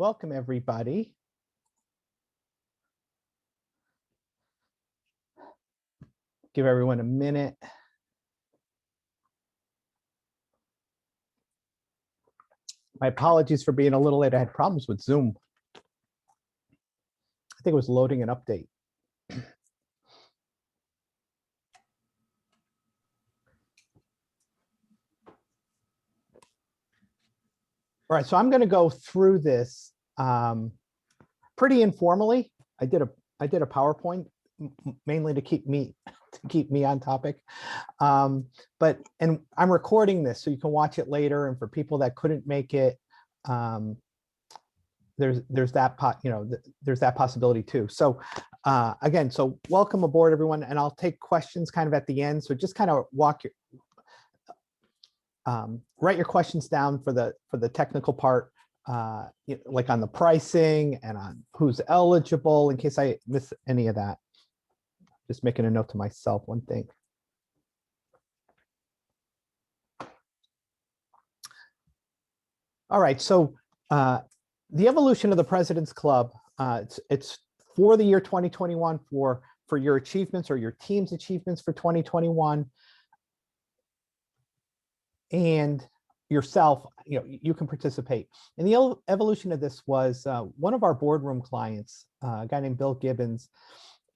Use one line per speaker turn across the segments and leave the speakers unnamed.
welcome everybody. Give everyone a minute. My apologies for being a little late. I had problems with Zoom. I think it was loading an update. All right, so I'm going to go through this pretty informally. I did a PowerPoint mainly to keep me on topic. And I'm recording this so you can watch it later. And for people that couldn't make it, there's that there's that possibility too. So again, so welcome aboard everyone, and I'll take questions kind of at the end. So just kind of write your questions down for the technical part, like on the pricing and on who's eligible, in case I miss any of that. Just making a note to myself, one thing. All right, so the evolution of the President's Club, it's for the year 2021 for your achievements or your team's achievements for 2021. And yourself, you can participate. And the evolution of this was one of our boardroom clients, a guy named Bill Gibbons,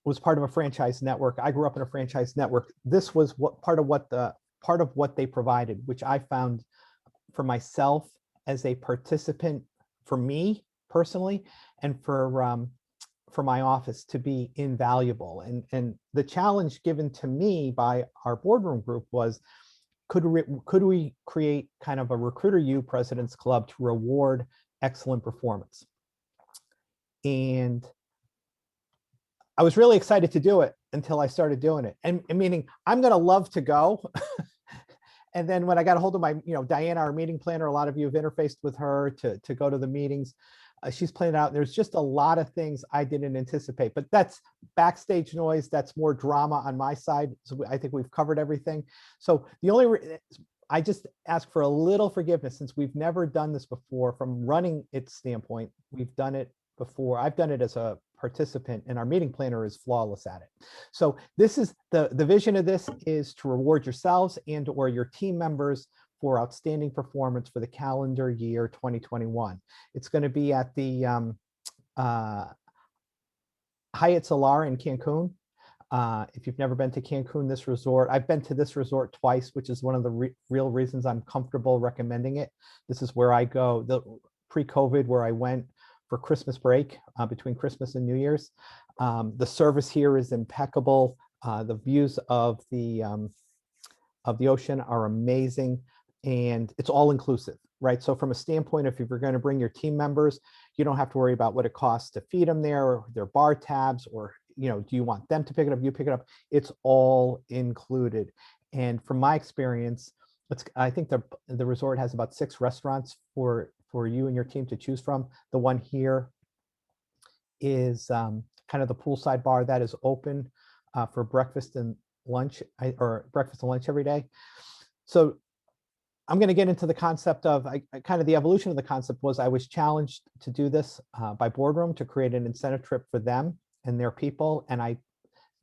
was part of a franchise network. I grew up in a franchise network. This was part of what they provided, which I found for myself as a participant, for me personally, and for my office to be invaluable. And the challenge given to me by our boardroom group was, could we create kind of a Recruiter U President's Club to reward excellent performance? And I was really excited to do it until I started doing it. And meaning I'm going to love to go. And then when I got a hold of my, Diana, our meeting planner, a lot of you have interfaced with her to go to the meetings. She's planning out. There's just a lot of things I didn't anticipate, but that's backstage noise. That's more drama on my side. So I think we've covered everything. So I just ask for a little forgiveness, since we've never done this before from running its standpoint. We've done it before. I've done it as a participant, and our meeting planner is flawless at it. So this is the vision of this is to reward yourselves and or your team members for outstanding performance for the calendar year 2021. It's going to be at the Hyatt Solar in Cancun. If you've never been to Cancun, this resort, I've been to this resort twice, which is one of the real reasons I'm comfortable recommending it. This is where I go, the pre-COVID, where I went for Christmas break, between Christmas and New Year's. The service here is impeccable. The views of the ocean are amazing, and it's all inclusive, right? So from a standpoint, if you're going to bring your team members, you don't have to worry about what it costs to feed them there, or their bar tabs, or do you want them to pick it up, you pick it up. It's all included. And from my experience, I think the resort has about 6 restaurants for you and your team to choose from. The one here is kind of the poolside bar that is open for breakfast and lunch, or breakfast and lunch every day. So I'm going to get into the concept of kind of the evolution of the concept was I was challenged to do this by boardroom to create an incentive trip for them and their people. And I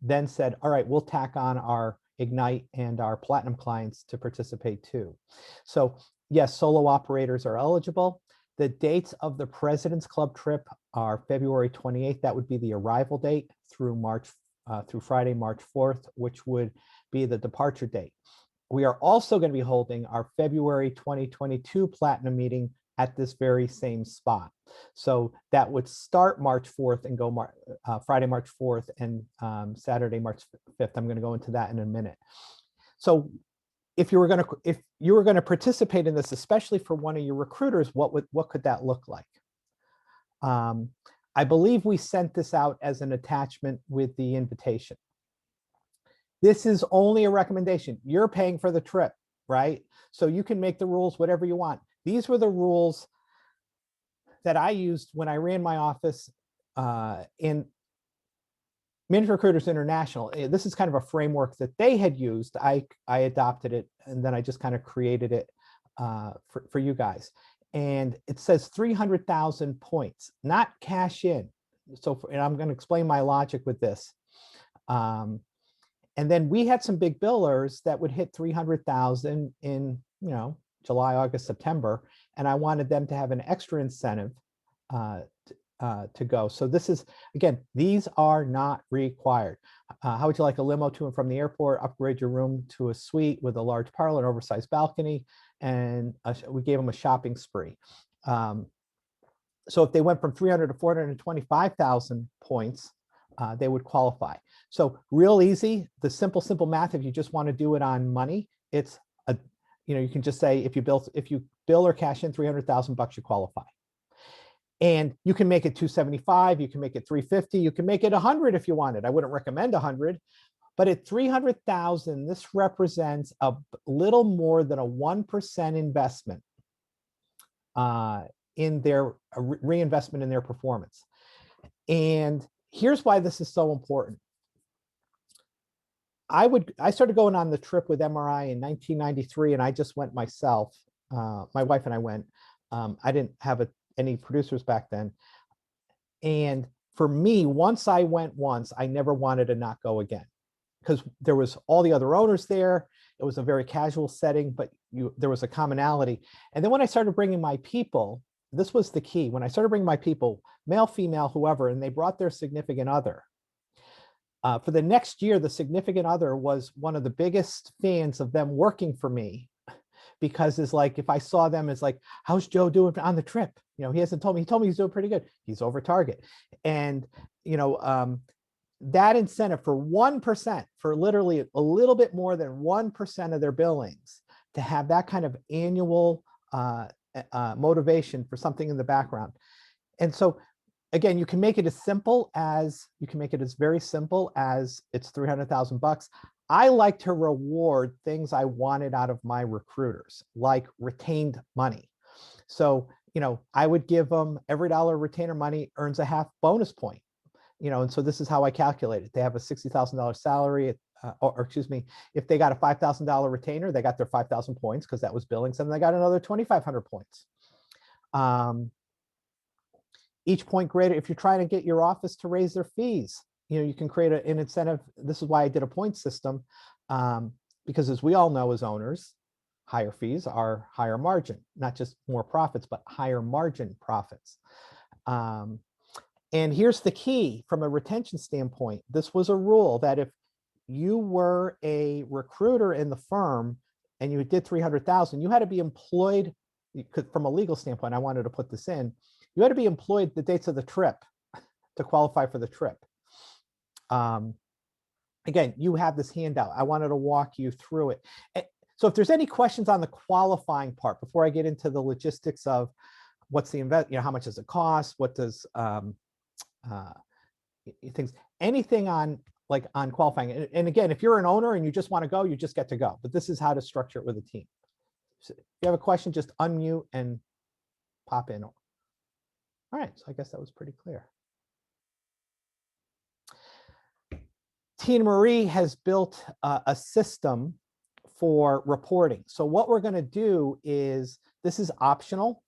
then said, all right, we'll tack on our Ignite and our Platinum clients to participate too. So yes, solo operators are eligible. The dates of the President's Club trip are February 28th. That would be the arrival date through Friday, March 4th, which would be the departure date. We are also going to be holding our February 2022 Platinum meeting at this very same spot. So that would start March 4th and go Friday, March 4th and Saturday, March 5th. I'm going to go into that in a minute. So if you were going to participate in this, especially for one of your recruiters, what could that look like? I believe we sent this out as an attachment with the invitation. This is only a recommendation. You're paying for the trip, right? So you can make the rules whatever you want. These were the rules that I used when I ran my office in Managed Recruiters International. This is kind of a framework that they had used. I adopted it, and then I just kind of created it for you guys. and it says 300,000 points, not cash in. So, and I'm going to explain my logic with this. And then we had some big billers that would hit 300,000 in, July, August, September, and I wanted them to have an extra incentive to go. So this is, again, these are not required. How would you like a limo to and from the airport? Upgrade your room to a suite with a large parlor and oversized balcony. And we gave them a shopping spree. So if they went from 300 to 425,000 points, they would qualify. So real easy, the simple math, if you just want to do it on money, it's you can just say if you bill or cash in 300,000 bucks, you qualify. And you can make it 275, you can make it 350, you can make it 100 if you wanted. I wouldn't recommend 100, but at 300,000, this represents a little more than a 1% investment in their reinvestment in their performance. And here's why this is so important. I started going on the trip with MRI in 1993, and I just went myself. My wife and I went. I didn't have any producers back then. And for me, once I went once, I never wanted to not go again, because there was all the other owners there. It was a very casual setting, but there was a commonality. And then when I started bringing my people, this was the key. When I started bringing my people, male, female, whoever, and they brought their significant other. For the next year, the significant other was one of the biggest fans of them working for me, because it's like, if I saw them, it's like, how's Joe doing on the trip? He hasn't told me. He told me he's doing pretty good. He's over target. And, that incentive for 1%, for literally a little bit more than 1% of their billings, to have that kind of annual motivation for something in the background. And so, again, you can make it as very simple as it's 300,000 bucks. I like to reward things I wanted out of my recruiters, like retained money. So, I would give them every dollar retainer money earns a half bonus point. And so this is how I calculate it. They have a $60,000 salary, or excuse me, if they got a $5,000 retainer, they got their 5,000 points because that was billings, and they got another 2,500 points. Each point greater, if you're trying to get your office to raise their fees, you can create an incentive. This is why I did a point system, because as we all know as owners, higher fees are higher margin, not just more profits, but higher margin profits. And here's the key from a retention standpoint. This was a rule that if you were a recruiter in the firm and you did 300,000, you had to be employed. From a legal standpoint, I wanted to put this in. You had to be employed the dates of the trip to qualify for the trip. Again, you have this handout. I wanted to walk you through it. So if there's any questions on the qualifying part, before I get into the logistics of what's the how much does it cost? What does things, anything on qualifying. And again, if you're an owner and you just want to go, you just get to go. But this is how to structure it with a team. So if you have a question, just unmute and pop in. All right, so I guess that was pretty clear. Tina Marie has built a system for reporting. So what we're going to do is, this is optional.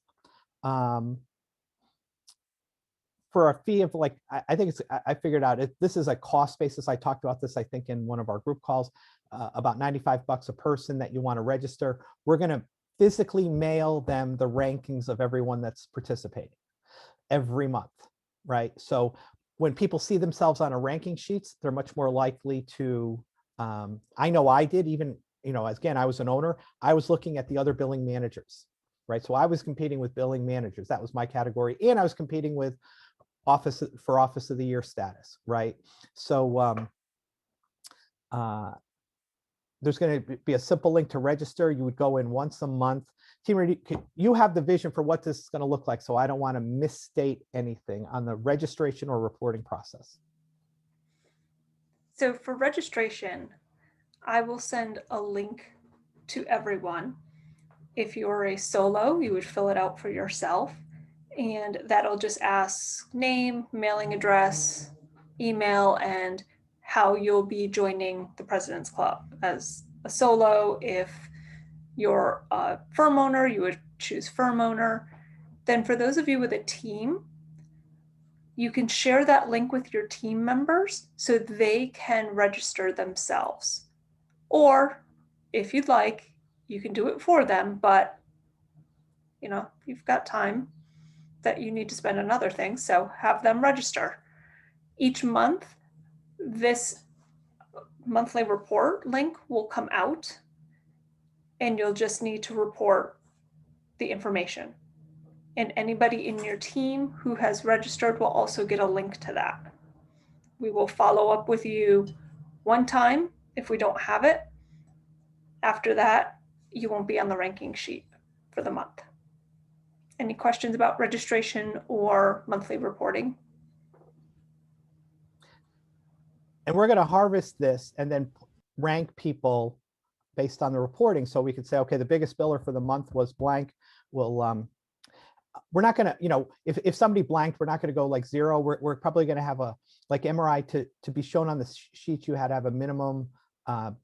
For a fee of I think I figured out this is a cost basis. I talked about this, I think, in one of our group calls, about 95 bucks a person that you want to register. We're going to physically mail them the rankings of everyone that's participating every month, right? So when people see themselves on a ranking sheets, they're much more likely to, I know I did, even, again, I was an owner, I was looking at the other billing managers, right? So I was competing with billing managers. That was my category. And I was competing with office of the year status, right? So there's going to be a simple link to register. You would go in once a month. Team, you have the vision for what this is going to look like, so I don't want to misstate anything on the registration or reporting process.
So for registration, I will send a link to everyone. If you're a solo, you would fill it out for yourself, and that'll just ask name, mailing address, email, and how you'll be joining the President's Club. As a solo, if you're a firm owner, you would choose firm owner. Then for those of you with a team, you can share that link with your team members so they can register themselves. Or if you'd like, you can do it for them, but you know, you've got time that you need to spend on other things, so have them register. Each month, this monthly report link will come out, and you'll just need to report the information. And anybody in your team who has registered will also get a link to that. We will follow up with you one time if we don't have it. After that, you won't be on the ranking sheet for the month. Any questions about registration or monthly reporting?
And we're going to harvest this and then rank people based on the reporting. So we could say, okay, the biggest biller for the month was blank. We're not going to, you know, if somebody blanked, we're not going to go like 0. We're probably going to have a, like MRI to be shown on the sheet, you had to have a minimum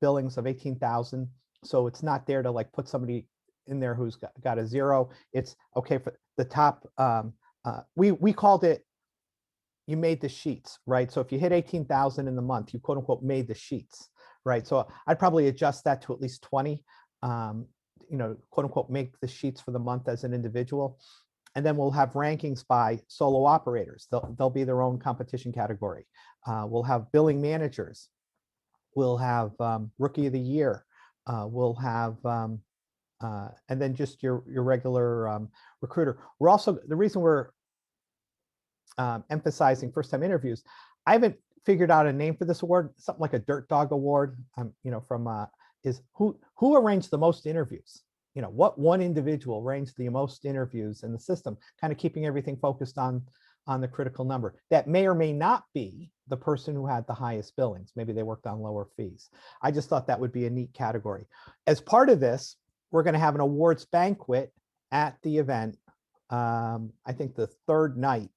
billings of 18,000. So it's not there to like put somebody in there who's got a 0. It's okay for the top. We called it, you made the sheets, right? So if you hit 18,000 in the month, you quote unquote made the sheets, right? So I'd probably adjust that to at least 20, you know, quote unquote, make the sheets for the month as an individual. And then we'll have rankings by solo operators. They'll be their own competition category. We'll have billing managers. We'll have rookie of the year. We'll have, and then just your regular recruiter. We're also, the reason we're emphasizing first-time interviews, I haven't figured out a name for this award, something like a Dirt Dog Award, you know, from is who arranged the most interviews? You know, what one individual arranged the most interviews in the system, kind of keeping everything focused on the critical number. That may or may not be the person who had the highest billings. Maybe they worked on lower fees. I just thought that would be a neat category. As part of this, we're going to have an awards banquet at the event. I think the 3rd night.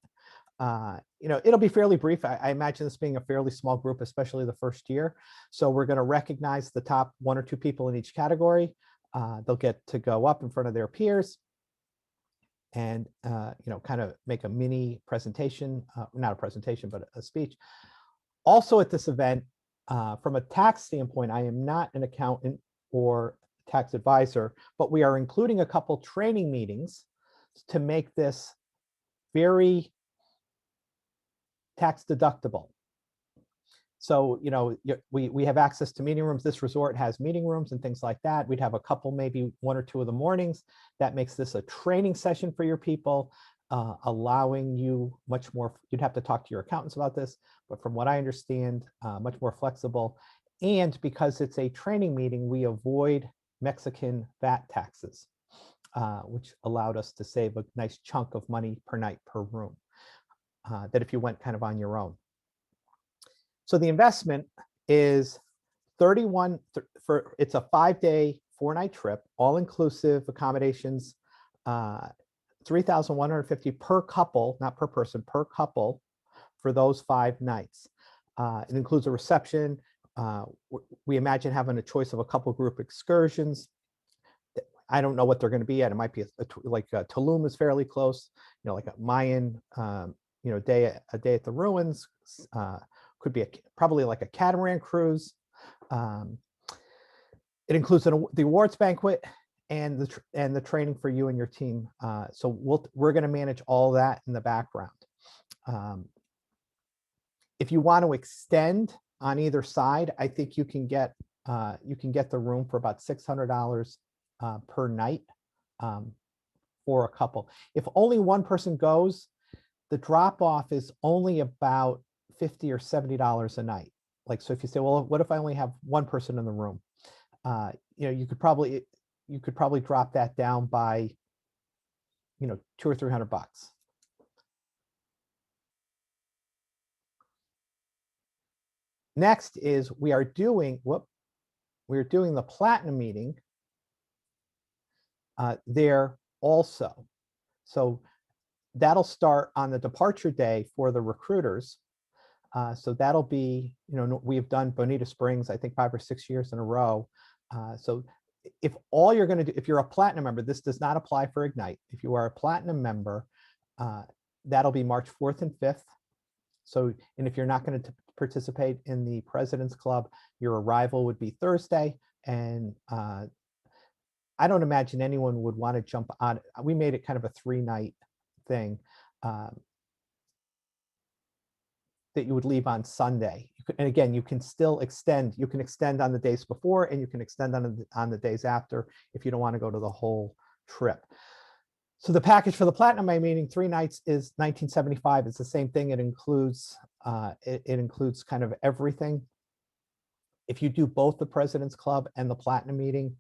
You know, it'll be fairly brief. I imagine this being a fairly small group, especially the first year. So we're going to recognize the top 1 or 2 people in each category. They'll get to go up in front of their peers and, you know, kind of make a mini presentation, not a presentation, but a speech. Also at this event, from a tax standpoint, I am not an accountant or tax advisor, but we are including a couple training meetings to make this very tax deductible. So, you know, we have access to meeting rooms. This resort has meeting rooms and things like that. We'd have a couple, maybe 1 or 2 of the mornings. That makes this a training session for your people, allowing you much more, you'd have to talk to your accountants about this, but from what I understand, much more flexible. And because it's a training meeting, we avoid Mexican VAT taxes, which allowed us to save a nice chunk of money per night per room, that if you went kind of on your own. So the investment is 31 for, it's a 5-day, 4-night trip, all inclusive accommodations, 3,150 per couple, not per person, per couple for those 5 nights. It includes a reception. We imagine having a choice of a couple group excursions. I don't know what they're going to be at. It might be like Tulum is fairly close, you know, like a Mayan, you know, a day at the ruins. Could be probably like a catamaran cruise. It includes the awards banquet and the training for you and your team. So we're going to manage all that in the background. If you want to extend on either side, I think you can get the room for about $600 per night for a couple. If only one person goes, the drop off is only about $50 or $70 a night. Like, so if you say, well, what if I only have one person in the room? You know, you could probably drop that down by, you know, $200 or $300. Next is we are doing the platinum meeting there also. So that'll start on the departure day for the recruiters. So that'll be, you know, we've done Bonita Springs, I think 5 or 6 years in a row. So if all you're going to do, if you're a platinum member, this does not apply for Ignite. If you are a platinum member, that'll be March 4th and 5th. So, and if you're not going to participate in the President's Club, your arrival would be Thursday. And I don't imagine anyone would want to jump on. We made it kind of a 3-night thing that you would leave on Sunday. And again, you can still extend. You can extend on the days before, and you can extend on the days after if you don't want to go to the whole trip. So the package for the Platinum meeting, 3 nights, is $1975. It's the same thing. It includes it includes kind of everything. If you do both the President's Club and the Platinum meeting,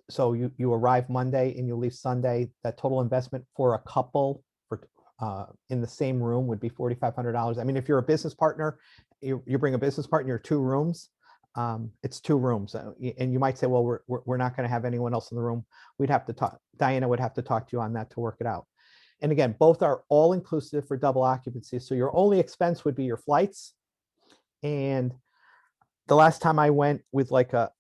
so you arrive Monday and you leave Sunday, that total investment for a couple for in the same room would be $4,500. I mean, if you're a business partner, you bring a business partner, you're 2 rooms. It's 2 rooms, and you might say, well, we're not going to have anyone else in the room. We'd have to talk. Diana would have to talk to you on that to work it out. And again, both are all inclusive for double occupancy. So your only expense would be your flights. And the last time I went with like a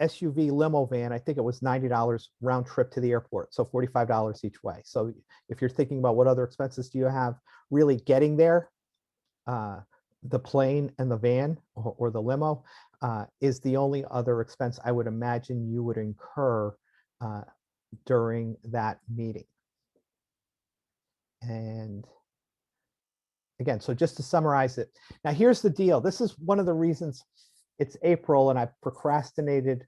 SUV limo van, I think it was $90 round trip to the airport. So $45 each way. So if you're thinking about what other expenses do you have, really getting there, the plane and the van or the limo is the only other expense I would imagine you would incur during that meeting. And again, so just to summarize it, now here's the deal. This is one of the reasons it's April and I've procrastinated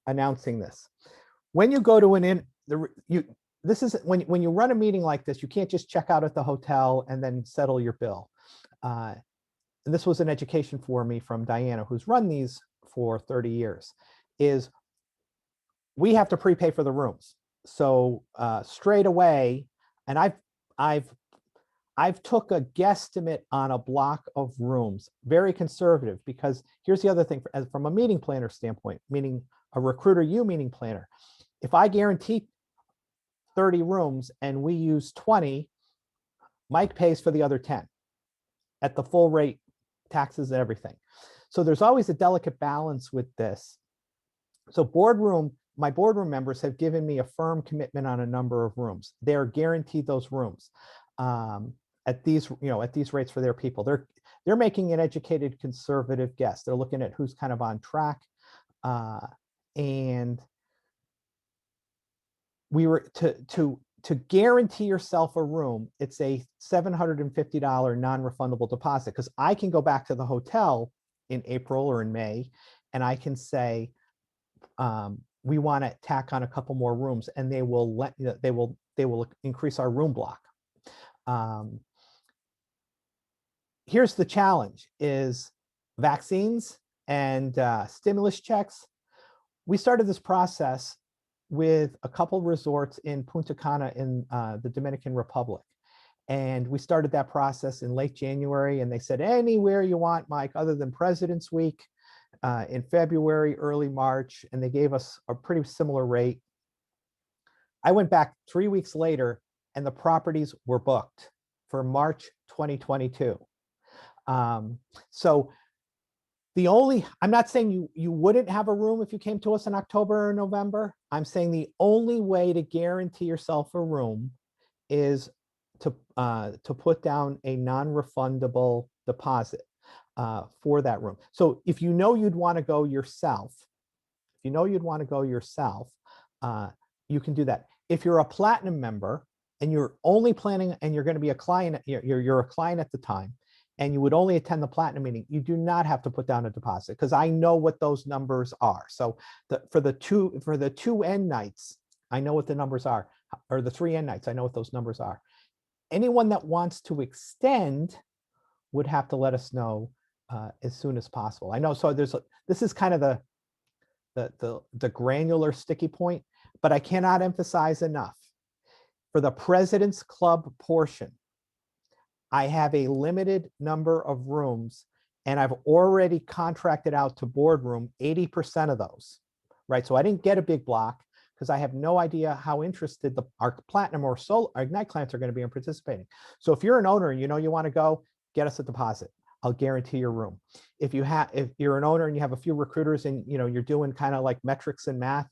announcing this. When you go to this is when you run a meeting like this, you can't just check out at the hotel and then settle your bill. And this was an education for me from Diana, who's run these for 30 years, is we have to prepay for the rooms. So straight away, and I've took a guesstimate on a block of rooms, very conservative, because here's the other thing, from a meeting planner standpoint, meaning a recruiter meeting planner, if I guarantee 30 rooms and we use 20, Mike pays for the other 10 at the full rate, taxes and everything. So there's always a delicate balance with this. So my boardroom members have given me a firm commitment on a number of rooms. They're guaranteed those rooms at these rates for their people. They're making an educated conservative guess. They're looking at who's kind of on track. And we were to guarantee yourself a room, it's a $750 non-refundable deposit, because I can go back to the hotel in April or in May and I can say, we want to tack on a couple more rooms, and they will increase our room block. Here's the challenge: is vaccines and stimulus checks. We started this process with a couple resorts in Punta Cana in the Dominican Republic. And we started that process in late January, and they said, anywhere you want, Mike, other than President's Week in February, early March, and they gave us a pretty similar rate. I went back 3 weeks later, and the properties were booked for March 2022. So I'm not saying you wouldn't have a room if you came to us in October or November. I'm saying the only way to guarantee yourself a room is to put down a non-refundable deposit for that room. So if you know you'd want to go yourself, you can do that. If you're a platinum member and you're only planning, and you're going to be a client, you're a client at the time, and you would only attend the platinum meeting, you do not have to put down a deposit, because I know what those numbers are. So for the two end nights, I know what the numbers are, or the 3 end nights, I know what those numbers are. Anyone that wants to extend would have to let us know as soon as possible. I know, so this is kind of the granular sticky point, but I cannot emphasize enough. For the President's Club portion, I have a limited number of rooms, and I've already contracted out to boardroom 80% of those, right? So I didn't get a big block because I have no idea how interested our platinum or Ignite clients are going to be in participating. So if you're an owner and you know you want to go, get us a deposit. I'll guarantee your room. If you're an owner and you have a few recruiters and you're doing kind of like metrics and math,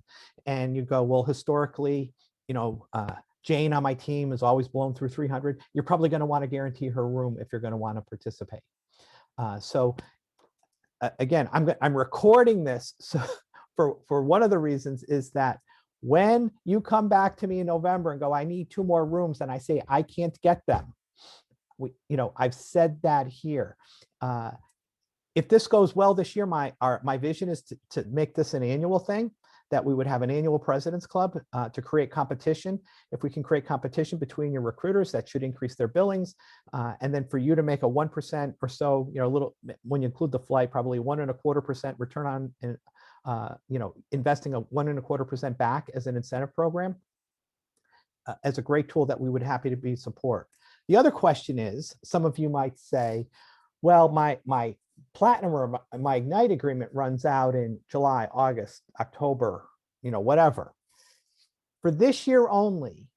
and you go, well, historically, Jane on my team has always blown through 300. You're probably going to want to guarantee her room if you're going to want to participate. So again, I'm recording this so for one of the reasons is that when you come back to me in November and go, I need 2 more rooms, and I say I can't get them, I've said that here. If this goes well this year, my vision is to make this an annual thing, that we would have an annual President's Club to create competition. If we can create competition between your recruiters, that should increase their billings. And then for you to make a 1% or so, a little, when you include the flight, probably 1.25% return on, investing a 1.25% back as an incentive program, as a great tool that we would happy to be support. The other question is, some of you might say, well, my Platinum or my Ignite agreement runs out in July, August, October, whatever. For this year only,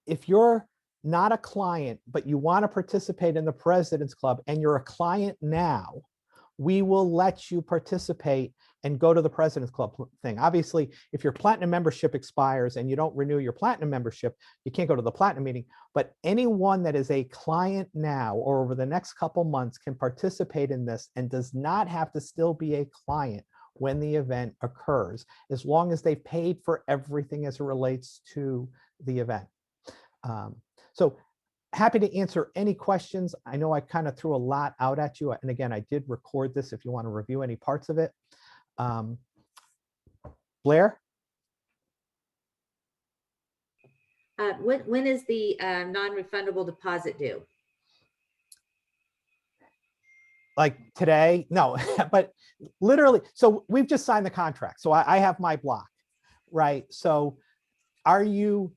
if you're not a client, but you want to participate in the President's Club and you're a client now, we will let you participate and go to the President's Club thing. Obviously, if your Platinum membership expires and you don't renew your Platinum membership, you can't go to the Platinum meeting. But anyone that is a client now or over the next couple months can participate in this and does not have to still be a client when the event occurs, as long as they paid for everything as it relates to the event. So happy to answer any questions. I know I kind of threw a lot out at you. And again, I did record this if you want to review any parts of it. Blair?
When is the non-refundable deposit due?
Like today? No, but literally, so we've just signed the contract. So I have my block, right? So are you,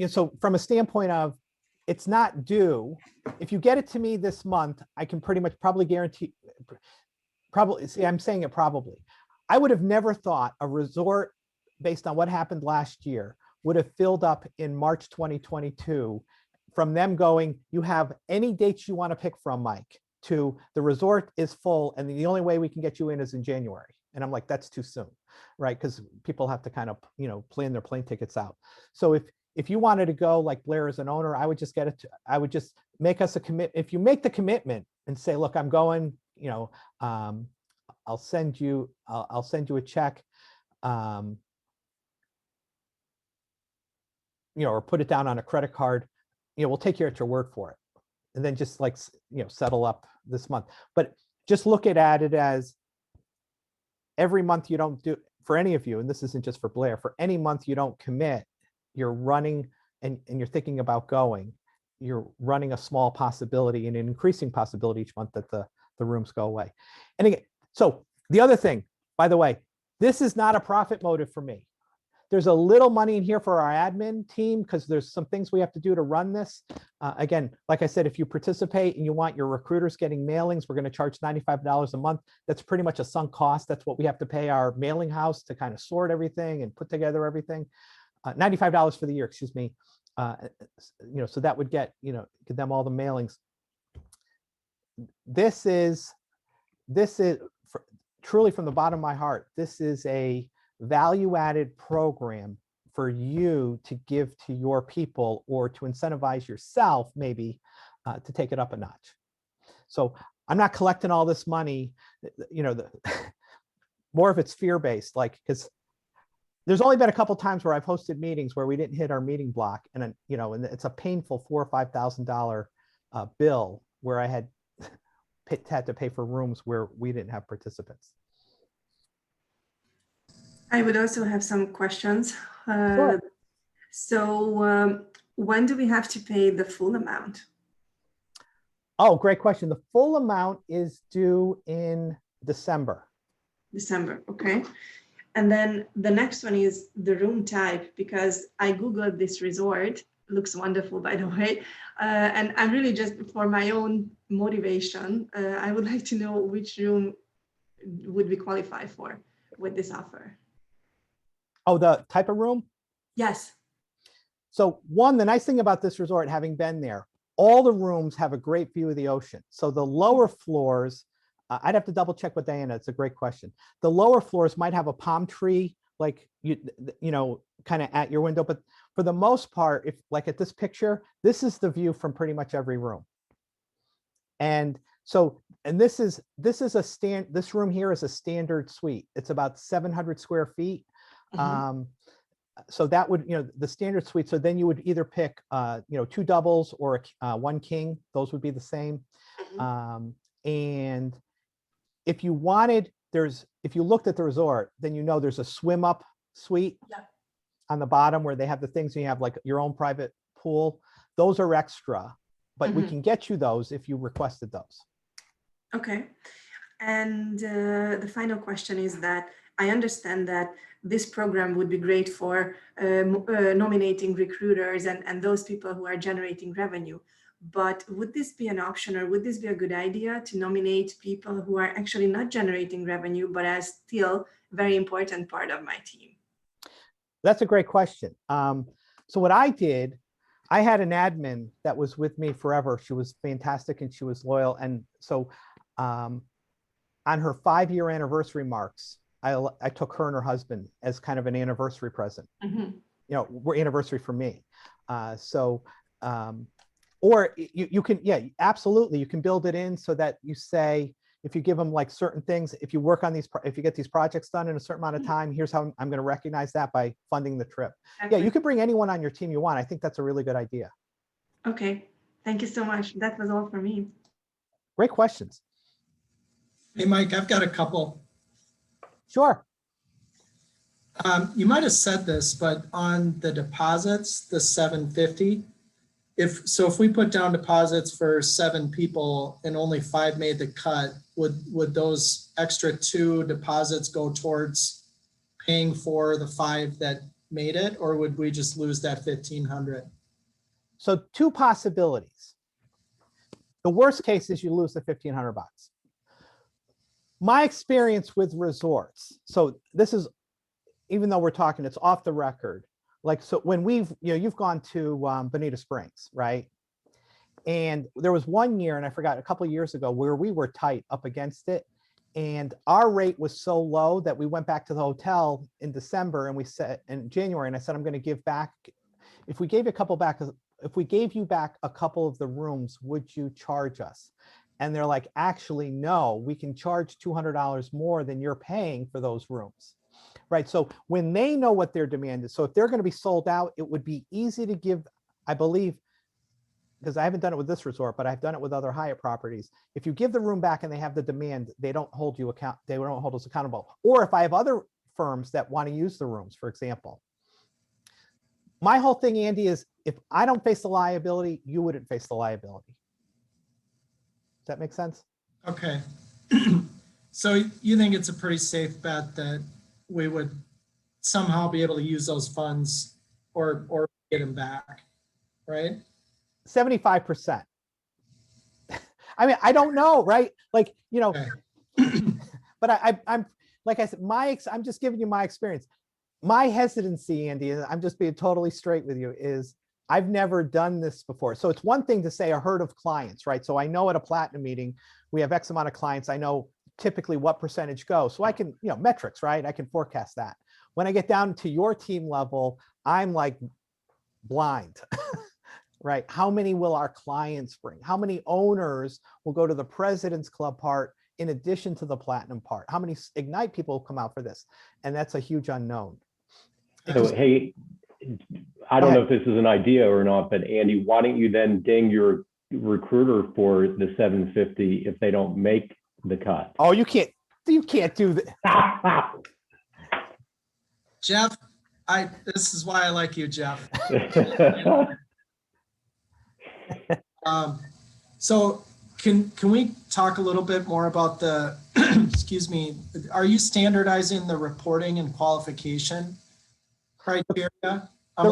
so from a standpoint of, it's not due. If you get it to me this month, I can pretty much probably guarantee, see, I'm saying it probably. I would have never thought a resort, based on what happened last year, would have filled up in March 2022 from them going, you have any dates you want to pick from, Mike, to the resort is full and the only way we can get you in is in January. And I'm like, that's too soon, right? Because people have to kind of, plan their plane tickets out. So if you wanted to go like Blair as an owner, I would just get it. I would just make us a commit. If you make the commitment and say, look, I'm going, I'll send you a check, or put it down on a credit card, we'll take you at your word for it. And then just like, settle up this month. But just look at it as every month you don't do, for any of you, and this isn't just for Blair, for any month you don't commit, you're running and you're thinking about going, you're running a small possibility and an increasing possibility each month that the rooms go away. And again, so the other thing, by the way, this is not a profit motive for me. There's a little money in here for our admin team because there's some things we have to do to run this. Again, like I said, if you participate and you want your recruiters getting mailings, we're going to charge $95 a month. That's pretty much a sunk cost. That's what we have to pay our mailing house to kind of sort everything and put together everything. $95 for the year, excuse me. So that would get them all the mailings. This is truly from the bottom of my heart. This is a value-added program for you to give to your people or to incentivize yourself, maybe to take it up a notch. So I'm not collecting all this money. More of it's fear-based, like because there's only been a couple times where I've hosted meetings where we didn't hit our meeting block, and and it's a painful $4,000 or $5,000 bill where I had to pay for rooms where we didn't have participants.
I would also have some questions.
Sure.
So when do we have to pay the full amount?
Oh, great question. The full amount is due in December.
December, okay. And then the next one is the room type, because I Googled this resort. Looks wonderful, by the way. And I'm really just for my own motivation, I would like to know which room would we qualify for with this offer.
Oh, the type of room?
Yes.
So one, the nice thing about this resort, having been there, all the rooms have a great view of the ocean. So the lower floors, I'd have to double check with Diana. It's a great question. The lower floors might have a palm tree, like you know, kind of at your window. But for the most part, if like at this picture, this is the view from pretty much every room. And so, and this room here is a standard suite. It's about 700 square feet. So that would, you know, the standard suite. So then you would either pick, you know, 2 doubles or one king. Those would be the same. And if you wanted, if you looked at the resort, then you know there's a swim up suite on the bottom where they have the things, and you have like your own private pool. Those are extra, but we can get you those if you requested those.
Okay. And the final question is that I understand that this program would be great for nominating recruiters and those people who are generating revenue. But would this be an option, or would this be a good idea to nominate people who are actually not generating revenue, but are still a very important part of my team?
That's a great question. So what I did, I had an admin that was with me forever. She was fantastic and she was loyal. And so on her 5-year anniversary marks, I took her and her husband as kind of an anniversary present. You know, we're anniversary for me. Or you can, yeah, absolutely. You can build it in so that you say, if you give them like certain things, if you work on these, if you get these projects done in a certain amount of time, here's how I'm going to recognize that by funding the trip. Yeah, you can bring anyone on your team you want. I think that's a really good idea.
Okay, thank you so much. That was all for me.
Great questions.
Hey, Mike, I've got a couple.
Sure.
You might have said this, but on the deposits, the 750, if we put down deposits for 7 people and only 5 made the cut, would those extra 2 deposits go towards paying for the 5 that made it, or would we just lose that 1,500?
So 2 possibilities. The worst case is you lose the 1,500 bucks. My experience with resorts, so this is, even though we're talking, it's off the record. Like, so when you've gone to Bonita Springs, right? And there was one year, and I forgot, a couple of years ago, where we were tight up against it. And our rate was so low that we went back to the hotel in December, and we said in January, and I said, I'm going to give back, if we gave you back a couple of the rooms, would you charge us? And they're like, actually, no, we can charge $200 more than you're paying for those rooms. Right. So when they know what their demand is, so if they're going to be sold out, it would be easy to give, I believe, because I haven't done it with this resort, but I've done it with other Hyatt properties. If you give the room back and they have the demand, they don't hold us accountable. Or if I have other firms that want to use the rooms, for example. My whole thing, Andy, is if I don't face the liability, you wouldn't face the liability. Does that make sense?
Okay. So you think it's a pretty safe bet that we would somehow be able to use those funds or get them back, right?
75%. I mean, I don't know, right? Like, you know, okay. But I'm like I said, I'm just giving you my experience. My hesitancy, Andy, and I'm just being totally straight with you, is I've never done this before. So it's one thing to say a herd of clients, right? So I know at a platinum meeting, we have X amount of clients. I know typically what percentage go. So I can, you know, metrics, right? I can forecast that. When I get down to your team level, I'm like blind, right? How many will our clients bring? How many owners will go to the President's Club part in addition to the platinum part? How many Ignite people will come out for this? And that's a huge unknown.
So, hey, I don't know if this is an idea or not, but Andy, why don't you then ding your recruiter for the 750 if they don't make the cut?
Oh, you can't do that.
Jeff, this is why I like you, Jeff. So can we talk a little bit more about the, excuse me, are you standardizing the reporting and qualification criteria?
The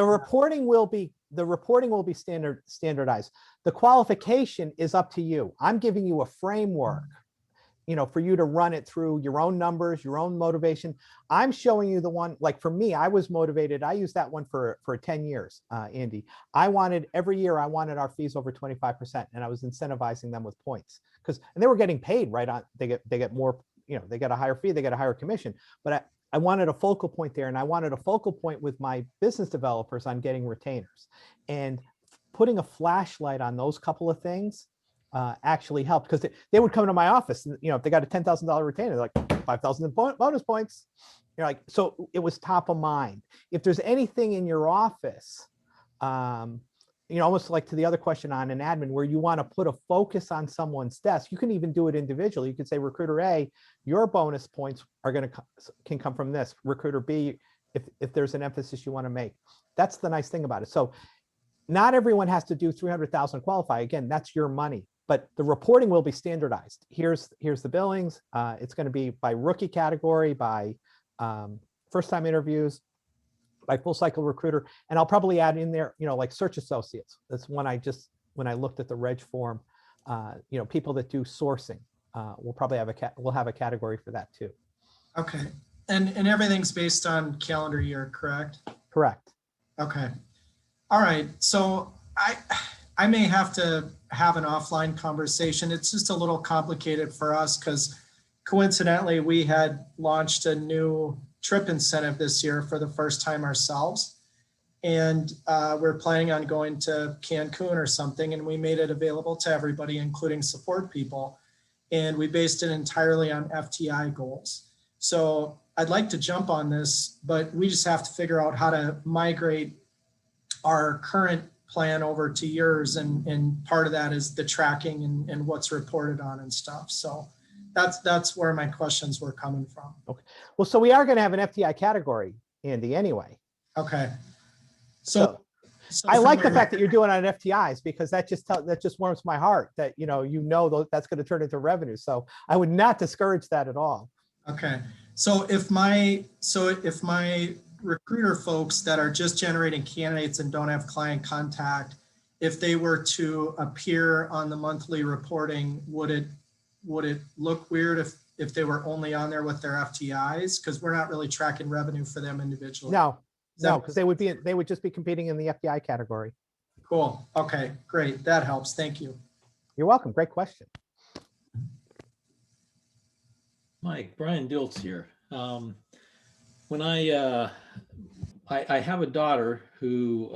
reporting will be standardized. The qualification is up to you. I'm giving you a framework for you to run it through your own numbers, your own motivation. I'm showing you the one, like for me, I was motivated. I used that one for 10 years, Andy. Every year I wanted our fees over 25%, and I was incentivizing them with points and they were getting paid right on, they get more, they get a higher fee, they get a higher commission, but I wanted a focal point there, and I wanted a focal point with my business developers on getting retainers, and putting a flashlight on those couple of things actually helped, because they would come to my office and, if they got a $10,000 retainer, they're like 5,000 bonus points. You're like, so it was top of mind. If there's anything in your office, almost like to the other question on an admin, where you want to put a focus on someone's desk, you can even do it individually. You could say, recruiter A, your bonus points can come from this. Recruiter B, if there's an emphasis you want to make. That's the nice thing about it. So not everyone has to do 300,000 qualify. Again, that's your money, but the reporting will be standardized. Here's the billings. It's going to be by rookie category, by first-time interviews, by full cycle recruiter. And I'll probably add in there, like search associates. That's one when I looked at the reg form, people that do sourcing, we'll probably have a category for that too.
Okay. And everything's based on calendar year, correct?
Correct.
Okay. All right. So I may have to have an offline conversation. It's just a little complicated for us because coincidentally we had launched a new trip incentive this year for the first time ourselves. And we're planning on going to Cancun or something, and we made it available to everybody, including support people. And we based it entirely on FTI goals. So I'd like to jump on this, but we just have to figure out how to migrate our current plan over to yours. And part of that is the tracking and what's reported on and stuff. So that's where my questions were coming from.
Okay. Well, so we are going to have an FTI category, Andy, anyway.
Okay. So
I like the fact that you're doing it on FTIs, because that just warms my heart that, that's going to turn into revenue. So I would not discourage that at all.
Okay. So if my recruiter folks that are just generating candidates and don't have client contact, if they were to appear on the monthly reporting, would it look weird if they were only on there with their FTIs? Because we're not really tracking revenue for them individually.
No, because they would just be competing in the FTI category.
Cool. Okay, great. That helps. Thank you.
You're welcome. Great question.
Mike, Brian Diltz here. When I have a daughter who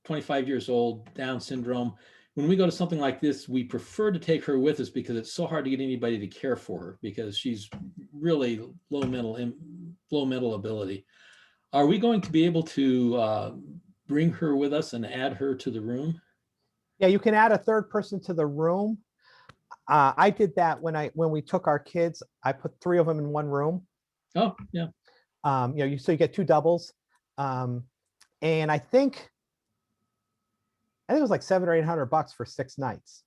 25 years old, Down syndrome. When we go to something like this, we prefer to take her with us because it's so hard to get anybody to care for her because she's really low mental ability. Are we going to be able to bring her with us and add her to the room?
Yeah, you can add a third person to the room. I did that when we took our kids. I put 3 of them in one room.
Oh, yeah.
So you get 2 doubles. And I think it was like $700 or $800 for 6 nights.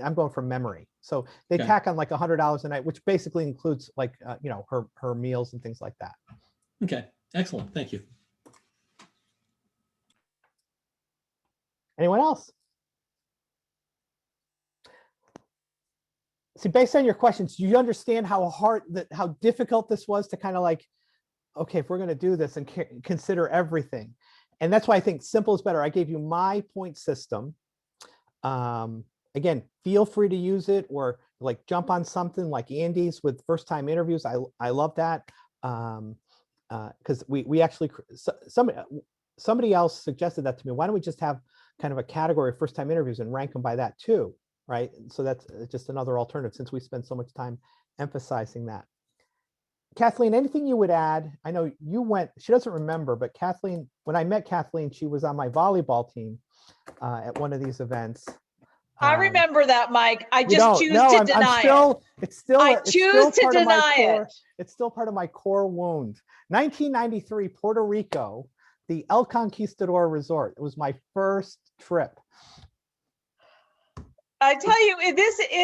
I'm going from memory. So they tack on like $100 a night, which basically includes like, her meals and things like that.
Okay, excellent. Thank you.
Anyone else? See, based on your questions, do you understand how difficult this was to kind of like, okay, if we're going to do this and consider everything. And that's why I think simple is better. I gave you my point system. Again, feel free to use it or like jump on something like Andy's with first-time interviews. I love that because we actually, somebody else suggested that to me. Why don't we just have kind of a category of first-time interviews and rank them by that too, right? So that's just another alternative since we spend so much time emphasizing that. Kathleen, anything you would add? I know you went, she doesn't remember, but Kathleen, when I met Kathleen, she was on my volleyball team at one of these events.
I remember that, Mike. I just
don't.
choose
No,
to
I'm
deny
still,
it.
it's still,
I
it's
choose
still
to
part of my
deny
core-
it.
It's still part of my core wound. 1993, Puerto Rico, the El Conquistador Resort. It was my first trip.
I tell you, it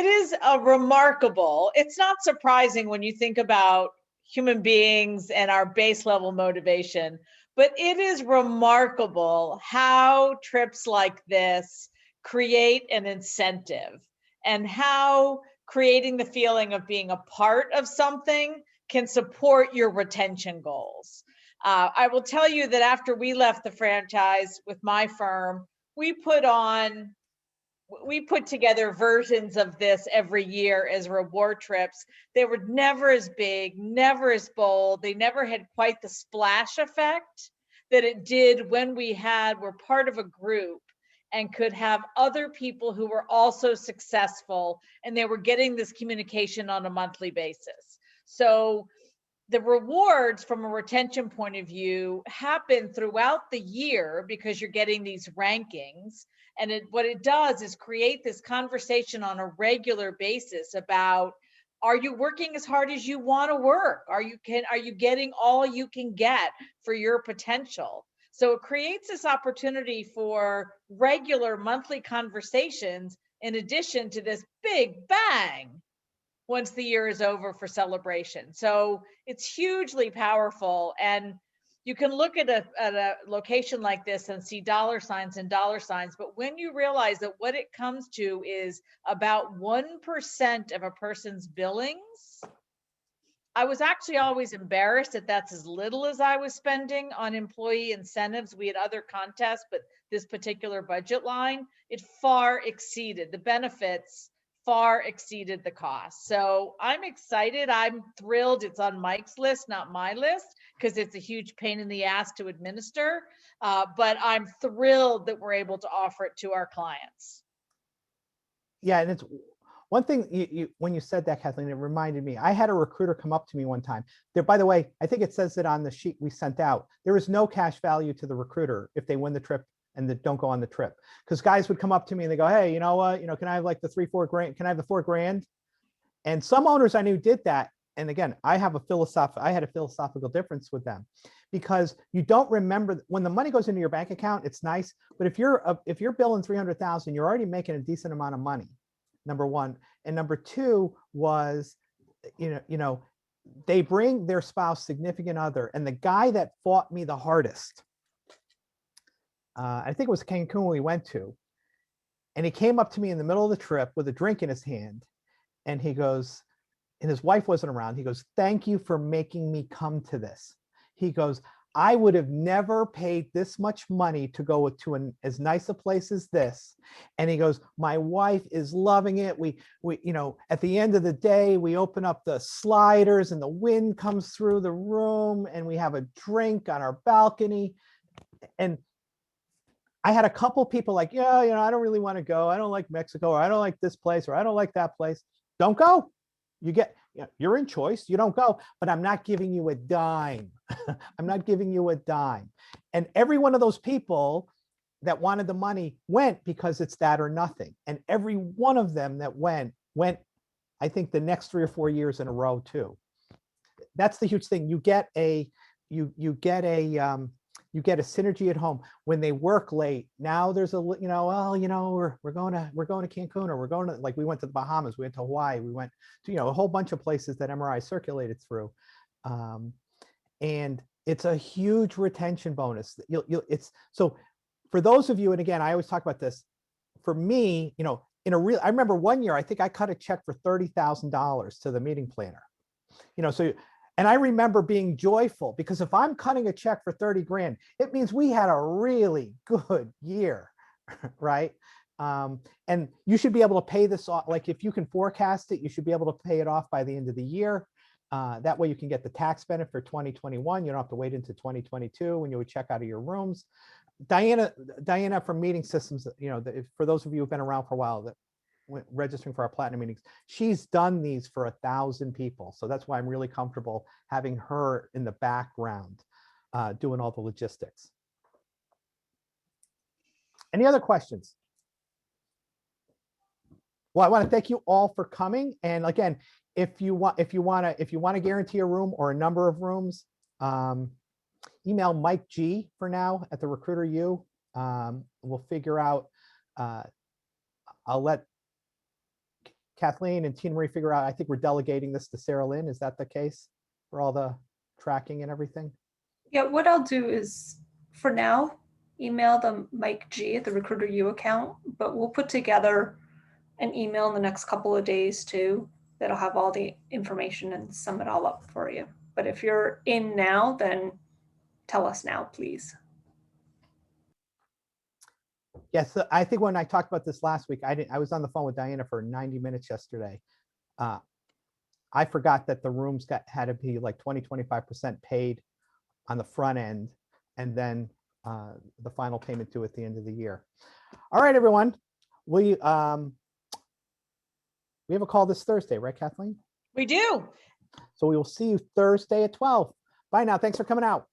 is a remarkable. It's not surprising when you think about human beings and our base level motivation, but it is remarkable how trips like this create an incentive and how creating the feeling of being a part of something can support your retention goals. I will tell you that after we left the franchise with my firm, we put together versions of this every year as reward trips. They were never as big, never as bold. They never had quite the splash effect that it did when were part of a group and could have other people who were also successful, and they were getting this communication on a monthly basis. So the rewards from a retention point of view happen throughout the year because you're getting these rankings. And what it does is create this conversation on a regular basis about, are you working as hard as you want to work? Are you getting all you can get for your potential? So it creates this opportunity for regular monthly conversations in addition to this big bang once the year is over for celebration. So it's hugely powerful. And you can look at a location like this and see dollar signs and dollar signs, but when you realize that what it comes to is about 1% of a person's billings, I was actually always embarrassed that that's as little as I was spending on employee incentives. We had other contests, but this particular budget line, it far exceeded the benefits, far exceeded the cost. So I'm excited. I'm thrilled. It's on Mike's list, not my list, because it's a huge pain in the ass to administer. But I'm thrilled that we're able to offer it to our clients.
Yeah, and it's one thing when you said that, Kathleen, it reminded me, I had a recruiter come up to me one time. There, by the way, I think it says it on the sheet we sent out. There is no cash value to the recruiter if they win the trip and don't go on the trip. Because guys would come up to me and they go, hey, you know what, can I have like the 3-4 grand? Can I have the $4 grand? And some owners I knew did that. And again, I had a philosophical difference with them, because you don't remember when the money goes into your bank account, it's nice. But if you're billing 300,000, you're already making a decent amount of money. Number one. And number two was, they bring their spouse, significant other. And the guy that fought me the hardest, I think it was Cancun we went to, and he came up to me in the middle of the trip with a drink in his hand, and he goes, and his wife wasn't around. He goes, thank you for making me come to this. He goes, I would have never paid this much money to go to as nice a place as this. And he goes, my wife is loving it. We at the end of the day, we open up the sliders and the wind comes through the room and we have a drink on our balcony. And I had a couple people like, I don't really want to go. I don't like Mexico, or I don't like this place, or I don't like that place. Don't go. You're in choice. You don't go, but I'm not giving you a dime. I'm not giving you a dime. And every one of those people that wanted the money went because it's that or nothing. And every one of them that went, I think the next 3 or 4 years in a row too. That's the huge thing. You get a synergy at home. When they work late, now there's we're going to Cancun, or we're going to, like, we went to the Bahamas, we went to Hawaii, we went to, a whole bunch of places that MRI circulated through. And it's a huge retention bonus. So for those of you, and again, I always talk about this, for me, I remember one year, I think I cut a check for $30,000 to the meeting planner, and I remember being joyful, because if I'm cutting a check for 30 grand, it means we had a really good year, right? And you should be able to pay this off. Like, if you can forecast it, you should be able to pay it off by the end of the year. That way you can get the tax benefit for 2021. You don't have to wait into 2022 when you would check out of your rooms. Diana from Meeting Systems, for those of you who've been around for a while, that registering for our platinum meetings, she's done these for 1,000 people. So that's why I'm really comfortable having her in the background doing all the logistics. Any other questions? Well, I want to thank you all for coming. And again, if you want to guarantee a room or a number of rooms, email Mike G for now at the Recruiter U. We'll figure out. I'll let Kathleen and Tina Marie figure out. I think we're delegating this to Sarah Lynn. Is that the case for all the tracking and everything?
Yeah, what I'll do is, for now, email the Mike G at the Recruiter U account, but we'll put together an email in the next couple of days too. That'll have all the information and sum it all up for you. But if you're in now, then tell us now, please.
Yes, I think when I talked about this last week, I was on the phone with Diana for 90 minutes yesterday. I forgot that the rooms had to be like 20-25% paid on the front end, and then the final payment due at the end of the year. All right, everyone. We have a call this Thursday, right, Kathleen?
We do.
So we will see you Thursday at 12. Bye now. Thanks for coming out.